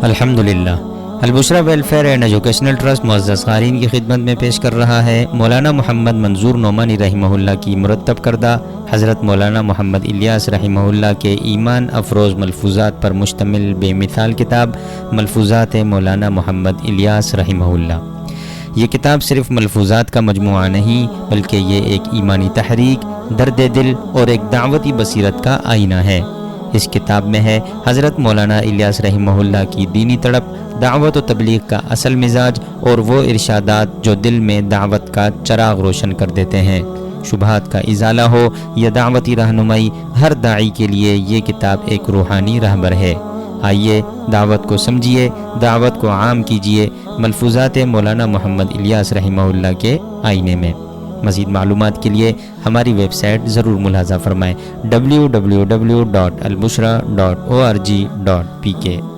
الحمدللہ، البشریٰ welfare and educational trust معزز قارئین کی خدمت میں پیش کر رہا ہے مولانا محمد منظور نعمانی رحمہ اللہ کی مرتب کردہ حضرت مولانا محمد الیاس رحمہ اللہ کے ایمان افروز ملفوظات پر مشتمل بے مثال کتاب ملفوظات مولانا محمد الیاس رحمہ اللہ۔ یہ کتاب صرف ملفوظات کا مجموعہ نہیں بلکہ یہ ایک ایمانی تحریک، درد دل اور ایک دعوتی بصیرت کا آئینہ ہے۔ اس کتاب میں ہے حضرت مولانا الیاس رحمہ اللہ کی دینی تڑپ، دعوت و تبلیغ کا اصل مزاج اور وہ ارشادات جو دل میں دعوت کا چراغ روشن کر دیتے ہیں۔ شبہات کا ازالہ ہو یا دعوتی رہنمائی، ہر داعی کے لیے یہ کتاب ایک روحانی رہبر ہے۔ آئیے دعوت کو سمجھیے، دعوت کو عام کیجیے ملفوظات مولانا محمد الیاس رحمہ اللہ کے آئینے میں۔ مزید معلومات کے لیے ہماری ویب سائٹ ضرور ملاحظہ فرمائیں www.albusra.org.pk۔